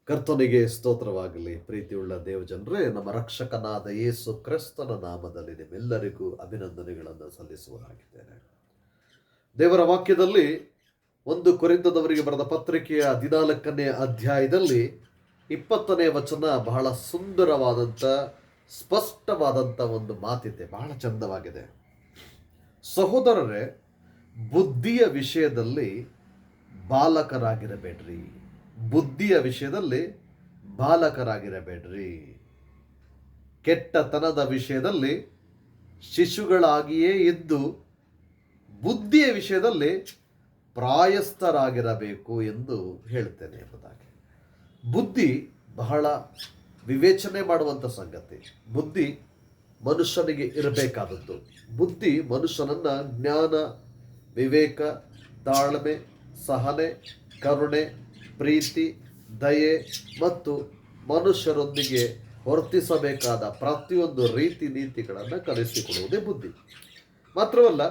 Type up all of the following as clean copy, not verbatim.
ಕರ್ತನಿಗೆ ಸ್ತೋತ್ರವಾಗಲಿ. ಪ್ರೀತಿಯುಳ್ಳ ದೇವಜನರೇ, ನಮ್ಮ ರಕ್ಷಕನಾದ ಯೇಸು ಕ್ರಿಸ್ತನ ನಾಮದಲ್ಲಿ ನಿಮ್ಮೆಲ್ಲರಿಗೂ ಅಭಿನಂದನೆಗಳನ್ನು ಸಲ್ಲಿಸುವುದಾಗಿದ್ದೇನೆ. ದೇವರ ವಾಕ್ಯದಲ್ಲಿ 1 ಕೊರಿಂಥದವರಿಗೆ ಬರೆದ ಪತ್ರಿಕೆಯ 14ನೇ ಅಧ್ಯಾಯದಲ್ಲಿ 20ನೇ ವಚನ ಬಹಳ ಸುಂದರವಾದಂಥ ಸ್ಪಷ್ಟವಾದಂಥ ಒಂದು ಮಾತಿದೆ, ಬಹಳ ಚಂದವಾಗಿದೆ. ಸಹೋದರರೇ, ಬುದ್ಧಿಯ ವಿಷಯದಲ್ಲಿ ಬಾಲಕರಾಗಿರಬೇಡ್ರಿ. ಬುದ್ಧಿಯ ವಿಷಯದಲ್ಲಿ ಬಾಲಕರಾಗಿರಬೇಡ್ರಿ. ಕೆಟ್ಟತನದ ವಿಷಯದಲ್ಲಿ ಶಿಶುಗಳಾಗಿಯೇ ಇದ್ದು ಬುದ್ಧಿಯ ವಿಷಯದಲ್ಲಿ ಪ್ರಾಯಸ್ಥರಾಗಿರಬೇಕು ಎಂದು ಹೇಳ್ತೇನೆ ಎಂಬುದಾಗಿ. ಬುದ್ಧಿ ಬಹಳ ವಿವೇಚನೆ ಮಾಡುವಂಥ ಸಂಗತಿ. ಬುದ್ಧಿ ಮನುಷ್ಯನಿಗೆ ಇರಬೇಕಾದದ್ದು. ಬುದ್ಧಿ ಮನುಷ್ಯನನ್ನ ಜ್ಞಾನ, ವಿವೇಕ, ತಾಳ್ಮೆ, ಸಹನೆ, ಕರುಣೆ, ಪ್ರೀತಿ, ದಯೆ ಮತ್ತು ಮನುಷ್ಯರೊಂದಿಗೆ ವರ್ತಿಸಬೇಕಾದ ಪ್ರತಿಯೊಂದು ರೀತಿ ನೀತಿಗಳನ್ನು ಕಲಿಸಿಕೊಡುವುದೇ ಬುದ್ಧಿ. ಮಾತ್ರವಲ್ಲ,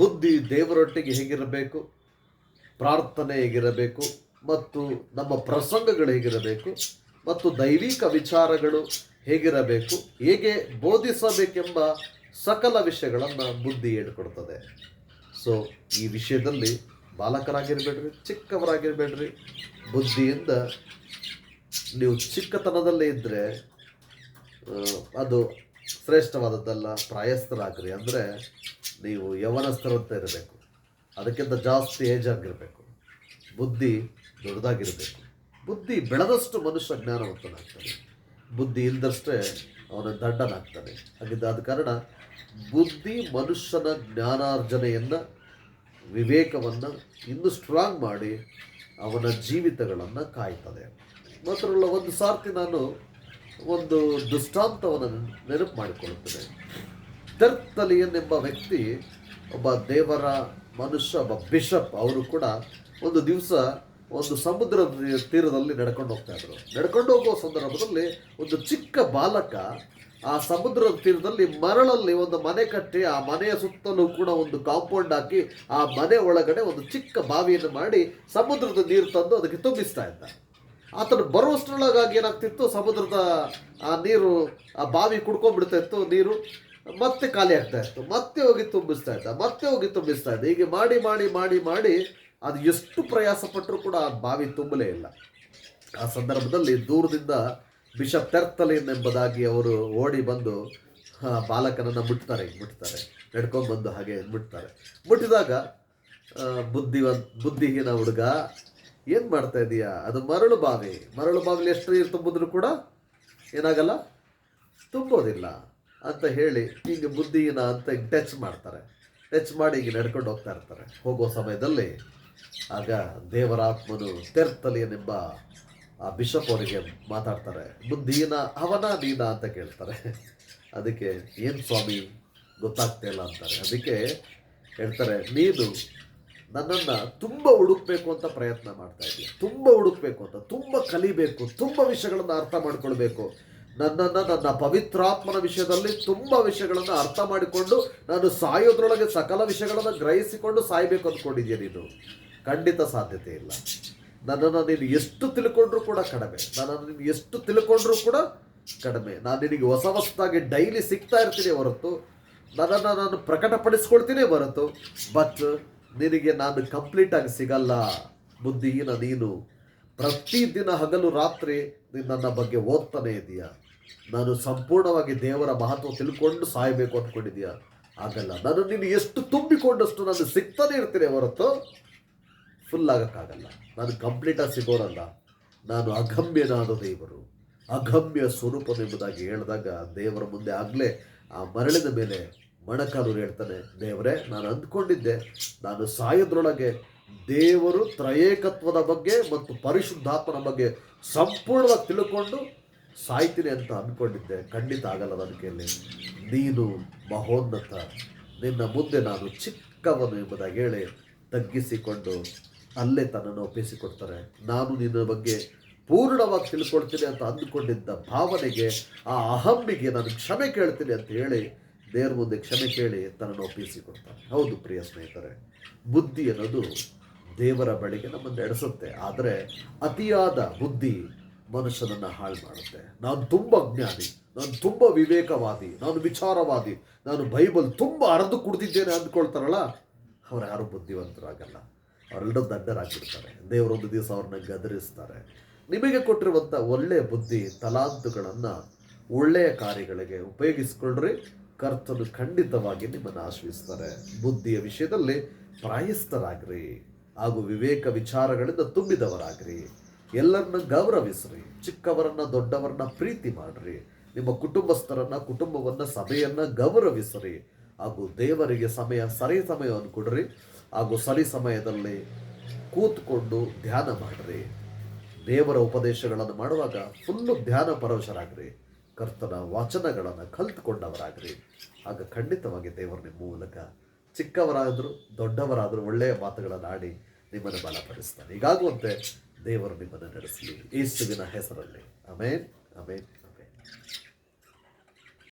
ಬುದ್ಧಿ ದೇವರೊಟ್ಟಿಗೆ ಹೇಗಿರಬೇಕು, ಪ್ರಾರ್ಥನೆ ಹೇಗಿರಬೇಕು, ಮತ್ತು ನಮ್ಮ ಪ್ರಸಂಗಗಳು ಹೇಗಿರಬೇಕು, ಮತ್ತು ದೈವಿಕ ವಿಚಾರಗಳು ಹೇಗಿರಬೇಕು, ಹೇಗೆ ಬೋಧಿಸಬೇಕೆಂಬ ಸಕಲ ವಿಷಯಗಳನ್ನು ಬುದ್ಧಿ ಹೇಳಿಕೊಡ್ತದೆ. ಸೊ ಈ ವಿಷಯದಲ್ಲಿ ಬಾಲಕರಾಗಿರಬೇಡ್ರಿ, ಚಿಕ್ಕವರಾಗಿರಬೇಡ್ರಿ. ಬುದ್ಧಿಯಿಂದ ನೀವು ಚಿಕ್ಕತನದಲ್ಲೇ ಇದ್ದರೆ ಅದು ಶ್ರೇಷ್ಠವಾದದ್ದಲ್ಲ. ಪ್ರಾಯಸ್ಥರಾಗ್ರಿ ಅಂದರೆ ನೀವು ಯವನಸ್ಥರಂತೆ ಇರಬೇಕು, ಅದಕ್ಕಿಂತ ಜಾಸ್ತಿ ಏಜ್ ಆಗಿರಬೇಕು. ಬುದ್ಧಿ ದೊಡ್ಡದಾಗಿರಬೇಕು. ಬುದ್ಧಿ ಬೆಳೆದಷ್ಟು ಮನುಷ್ಯ ಜ್ಞಾನವಂತನಾಗ್ತಾನೆ, ಬುದ್ಧಿ ಇಲ್ಲದಷ್ಟೇ ಅವನ ದಡ್ಡನಾಗ್ತಾನೆ. ಆದ ಕಾರಣ ಬುದ್ಧಿ ಮನುಷ್ಯನ ಜ್ಞಾನಾರ್ಜನೆಯನ್ನು, ವಿವೇಕವನ್ನು ಇನ್ನೂ ಸ್ಟ್ರಾಂಗ್ ಮಾಡಿ ಅವನ ಜೀವಿತಗಳನ್ನು ಕಾಯ್ತದೆ. ಮಾತ್ರವಲ್ಲ, ಒಂದು ಸಾರ್ತಿ ನಾನು ಒಂದು ದೃಷ್ಟಾಂತವನ್ನು ನೆನಪು ಮಾಡಿಕೊಳ್ಳುತ್ತೇನೆ. ತೆರ್ತಲಿಯನ್ ಎಂಬ ವ್ಯಕ್ತಿ, ಒಬ್ಬ ದೇವರ ಮನುಷ್ಯ, ಒಬ್ಬ ಬಿಷಪ್. ಅವರು ಕೂಡ ಒಂದು ದಿವಸ ಒಂದು ಸಮುದ್ರದ ತೀರದಲ್ಲಿ ನಡ್ಕೊಂಡು ಹೋಗ್ತಾ ಇದ್ರು. ನಡ್ಕೊಂಡು ಹೋಗುವ ಸಂದರ್ಭದಲ್ಲಿ ಒಂದು ಚಿಕ್ಕ ಬಾಲಕ ಆ ಸಮುದ್ರದ ತೀರದಲ್ಲಿ ಮರಳಲ್ಲಿ ಒಂದು ಮನೆ ಕಟ್ಟಿ, ಆ ಮನೆಯ ಸುತ್ತಲೂ ಕೂಡ ಒಂದು ಕಾಂಪೌಂಡ್ ಹಾಕಿ, ಆ ಮನೆ ಒಳಗಡೆ ಒಂದು ಚಿಕ್ಕ ಬಾವಿಯನ್ನು ಮಾಡಿ ಸಮುದ್ರದ ನೀರು ತಂದು ಅದಕ್ಕೆ ತುಂಬಿಸ್ತಾ ಇದ್ದ. ಆತನು ಬರುವಷ್ಟರೊಳಗಾಗಿ ಏನಾಗ್ತಿತ್ತು, ಸಮುದ್ರದ ಆ ನೀರು, ಆ ಬಾವಿ ಕುಡ್ಕೊಂಡ್ಬಿಡ್ತಾ ಇತ್ತು ನೀರು, ಮತ್ತೆ ಖಾಲಿ ಆಗ್ತಾ ಇತ್ತು. ಮತ್ತೆ ಹೋಗಿ ತುಂಬಿಸ್ತಾ ಇದ್ದ, ಮತ್ತೆ ಹೋಗಿ ತುಂಬಿಸ್ತಾ ಇದ್ದ. ಹೀಗೆ ಮಾಡಿ ಮಾಡಿ ಮಾಡಿ ಮಾಡಿ ಅದು ಎಷ್ಟು ಪ್ರಯಾಸ ಪಟ್ಟರೂ ಕೂಡ ಆ ಬಾವಿ ತುಂಬಲೇ ಇಲ್ಲ. ಆ ಸಂದರ್ಭದಲ್ಲಿ ದೂರದಿಂದ ಬಿಷಪ್ ತೆರ್ತಲಿಯನ್ ಎಂಬುದಾಗಿ ಅವರು ಓಡಿ ಬಂದು ಬಾಲಕನನ್ನು ಮುಟ್ತಾರೆ. ನಡ್ಕೊಂಡು ಬಂದು ಹಾಗೆ ಮುಟ್ಟಿದಾಗ ಬುದ್ಧಿಹೀನ ಹುಡುಗ, ಏನು ಮಾಡ್ತಾ ಇದೀಯಾ? ಅದು ಮರಳು ಬಾವಿಲಿ ಎಷ್ಟು ನೀರು ತುಂಬಿದ್ರು ಕೂಡ ಏನಾಗಲ್ಲ, ತುಂಬೋದಿಲ್ಲ ಅಂತ ಹೇಳಿ ಹೀಗೆ ಬುದ್ಧಿಹೀನ ಅಂತ ಟಚ್ ಮಾಡಿ ಹೀಗೆ ನಡ್ಕೊಂಡು ಹೋಗ್ತಾ ಇರ್ತಾರೆ. ಹೋಗೋ ಸಮಯದಲ್ಲಿ ಆಗ ದೇವರಾತ್ಮನು ತೆರ್ತಲಿಯನ್ ಎಂಬ ಆ ಬಿಷಪ್ ಅವರಿಗೆ ಮಾತಾಡ್ತಾರೆ. ಬುದ್ಧಿಹೀನ ಅವನ ನೀನಾ ಅಂತ ಕೇಳ್ತಾರೆ. ಅದಕ್ಕೆ ಏನು ಸ್ವಾಮಿ ಗೊತ್ತಾಗ್ತಾ ಇಲ್ಲ ಅಂತಾರೆ. ಅದಕ್ಕೆ ಹೇಳ್ತಾರೆ, ನೀನು ನನ್ನನ್ನು ತುಂಬ ಹುಡುಕ್ಬೇಕು ಅಂತ ಪ್ರಯತ್ನ ಮಾಡ್ತಾ ಇದ್ದೀಯ, ತುಂಬ ಹುಡುಕ್ಬೇಕು ಅಂತ, ತುಂಬ ಕಲಿಬೇಕು, ತುಂಬ ವಿಷಯಗಳನ್ನು ಅರ್ಥ ಮಾಡ್ಕೊಳ್ಬೇಕು. ನನ್ನನ್ನು, ನನ್ನ ಪವಿತ್ರಾತ್ಮನ ವಿಷಯದಲ್ಲಿ ತುಂಬ ವಿಷಯಗಳನ್ನು ಅರ್ಥ ಮಾಡಿಕೊಂಡು ನಾನು ಸಾಯೋದ್ರೊಳಗೆ ಸಕಲ ವಿಷಯಗಳನ್ನು ಗ್ರಹಿಸಿಕೊಂಡು ಸಾಯಬೇಕು ಅಂದ್ಕೊಂಡಿದ್ಯಾ ನೀನು? ಖಂಡಿತ ಸಾಧ್ಯತೆ ಇಲ್ಲ. ನನ್ನನ್ನು ನೀನು ಎಷ್ಟು ತಿಳ್ಕೊಂಡ್ರೂ ಕೂಡ ಕಡಿಮೆ. ನಾನು ನಿನಗೆ ಹೊಸದಾಗಿ ಡೈಲಿ ಸಿಗ್ತಾ ಇರ್ತೀನಿ ಹೊರತು, ನನ್ನನ್ನು ನಾನು ಪ್ರಕಟಪಡಿಸ್ಕೊಳ್ತೀನಿ ಹೊರತು, ಬಟ್ ನಿನಗೆ ನಾನು ಕಂಪ್ಲೀಟಾಗಿ ಸಿಗಲ್ಲ. ಬುದ್ಧಿಹೀನ ನೀನು. ಪ್ರತಿದಿನ ಹಗಲು ರಾತ್ರಿ ನೀನು ನನ್ನ ಬಗ್ಗೆ ಓದ್ತಾನೆ ಇದೆಯಾ. ನಾನು ಸಂಪೂರ್ಣವಾಗಿ ದೇವರ ಮಹತ್ವ ತಿಳ್ಕೊಂಡು ಸಾಯಬೇಕು ಅಂದ್ಕೊಂಡಿದ್ಯಾ? ಆಗಲ್ಲ. ನಾನು ನೀನು ಎಷ್ಟು ತುಂಬಿಕೊಂಡಷ್ಟು ನಾನು ಸಿಗ್ತಾನೆ ಇರ್ತೀನಿ ಹೊರತು ಫುಲ್ ಆಗೋಕ್ಕಾಗಲ್ಲ. ನಾನು ಕಂಪ್ಲೀಟಾಗಿ ಸಿಗೋರಲ್ಲ. ನಾನು ಅಗಮ್ಯನಾದ ದೇವರು, ಅಗಮ್ಯ ಸ್ವರೂಪನೆಂಬುದಾಗಿ ಹೇಳಿದಾಗ ದೇವರ ಮುಂದೆ ಆಗಲೇ ಆ ಮರಳಿನ ಮೇಲೆ ಮೊಣಕಾಲೂರು ಹೇಳ್ತಾನೆ, ದೇವರೇ, ನಾನು ಅಂದ್ಕೊಂಡಿದ್ದೆ ನಾನು ಸಾಯೋದ್ರೊಳಗೆ ದೇವರು ತ್ರಯೇಕತ್ವದ ಬಗ್ಗೆ ಮತ್ತು ಪರಿಶುದ್ಧಾತ್ಮನ ಬಗ್ಗೆ ಸಂಪೂರ್ಣವಾಗಿ ತಿಳ್ಕೊಂಡು ಸಾಯ್ತೀನಿ ಅಂತ ಅಂದ್ಕೊಂಡಿದ್ದೆ. ಖಂಡಿತ ಆಗಲ್ಲ ನನ್ನ ಕೈಯಲ್ಲಿ. ನೀನು ಮಹೋನ್ನತ, ನಿನ್ನ ಮುಂದೆ ನಾನು ಚಿಕ್ಕವನು ಎಂಬುದಾಗಿ ಹೇಳಿ ತಗ್ಗಿಸಿಕೊಂಡು ಅಲ್ಲೇ ತನ್ನನ್ನು ಒಪ್ಪಿಸಿಕೊಡ್ತಾರೆ. ನಾನು ನಿನ್ನ ಬಗ್ಗೆ ಪೂರ್ಣವಾಗಿ ತಿಳ್ಕೊಳ್ತೀನಿ ಅಂತ ಅಂದುಕೊಂಡಿದ್ದ ಭಾವನೆಗೆ, ಆ ಅಹಮ್ಮಿಗೆ ನಾನು ಕ್ಷಮೆ ಕೇಳ್ತೀನಿ ಅಂತ ಹೇಳಿ ದೇವರ ಮುಂದೆ ಕ್ಷಮೆ ಕೇಳಿ ತನ್ನನ್ನು ಒಪ್ಪಿಸಿಕೊಡ್ತಾನೆ. ಹೌದು ಪ್ರಿಯ ಸ್ನೇಹಿತರೆ, ಬುದ್ಧಿ ಅನ್ನೋದು ದೇವರ ಬಳಿಗೆ ನಮ್ಮನ್ನು ನಡೆಸುತ್ತೆ. ಆದರೆ ಅತಿಯಾದ ಬುದ್ಧಿ ಮನುಷ್ಯನನ್ನು ಹಾಳು ಮಾಡುತ್ತೆ. ನಾನು ತುಂಬ ಜ್ಞಾನಿ, ನಾನು ತುಂಬ ವಿವೇಕವಾದಿ, ನಾನು ವಿಚಾರವಾದಿ, ನಾನು ಬೈಬಲ್ ತುಂಬ ಅರ್ದು ಕುಡ್ದಿದ್ದೇನೆ ಅಂದ್ಕೊಳ್ತಾರಲ್ಲ, ಅವ್ರು ಯಾರು ಬುದ್ಧಿವಂತರಾಗಲ್ಲ. ಅವರೆಲ್ಲರೂ ದಡ್ಡರಾಗಿರ್ತಾರೆ. ದೇವರೊಂದು ದಿವಸ ಅವ್ರನ್ನ ಗದರಿಸ್ತಾರೆ. ನಿಮಗೆ ಕೊಟ್ಟಿರುವಂಥ ಒಳ್ಳೆಯ ಬುದ್ಧಿ ತಲಾಂತುಗಳನ್ನು ಒಳ್ಳೆಯ ಕಾರ್ಯಗಳಿಗೆ ಉಪಯೋಗಿಸ್ಕೊಳ್ರಿ. ಕರ್ತನು ಖಂಡಿತವಾಗಿ ನಿಮ್ಮನ್ನು ಆಶ್ರಯಿಸ್ತಾರೆ. ಬುದ್ಧಿಯ ವಿಷಯದಲ್ಲಿ ಪ್ರಾಯಸ್ಥರಾಗ್ರಿ ಹಾಗೂ ವಿವೇಕ ವಿಚಾರಗಳಿಂದ ತುಂಬಿದವರಾಗ್ರಿ. ಎಲ್ಲರನ್ನ ಗೌರವಿಸ್ರಿ. ಚಿಕ್ಕವರನ್ನ ದೊಡ್ಡವರನ್ನ ಪ್ರೀತಿ ಮಾಡ್ರಿ. ನಿಮ್ಮ ಕುಟುಂಬಸ್ಥರನ್ನ, ಕುಟುಂಬವನ್ನ, ಸಭೆಯನ್ನ ಗೌರವಿಸ್ರಿ. ಹಾಗೂ ದೇವರಿಗೆ ಸರಿ ಸಮಯವನ್ನು ಕೊಡ್ರಿ. ಹಾಗೂ ಸರಿ ಸಮಯದಲ್ಲಿ ಕೂತ್ಕೊಂಡು ಧ್ಯಾನ ಮಾಡ್ರಿ. ದೇವರ ಉಪದೇಶಗಳನ್ನು ಮಾಡುವಾಗ ಫುಲ್ಲು ಧ್ಯಾನ ಪರವಶರಾಗ್ರಿ. ಕರ್ತನ ವಚನಗಳನ್ನು ಕಲ್ತುಕೊಂಡವರಾಗ್ರಿ. ಆಗ ಖಂಡಿತವಾಗಿ ದೇವರ ನಿಮ್ಮ ಮೂಲಕ ಚಿಕ್ಕವರಾದರೂ ದೊಡ್ಡವರಾದರೂ ಒಳ್ಳೆಯ ಮಾತುಗಳನ್ನು ಆಡಿ ನಿಮ್ಮನ್ನು ಬಲಪಡಿಸ್ತಾನೆ. ಹೀಗಾಗುವಂತೆ ದೇವರು ನಿಮ್ಮನ್ನು ನಡೆಸಲಿ ಯೇಸುವಿನ ಹೆಸರಲ್ಲಿ. ಆಮೇನ್, ಆಮೇನ್.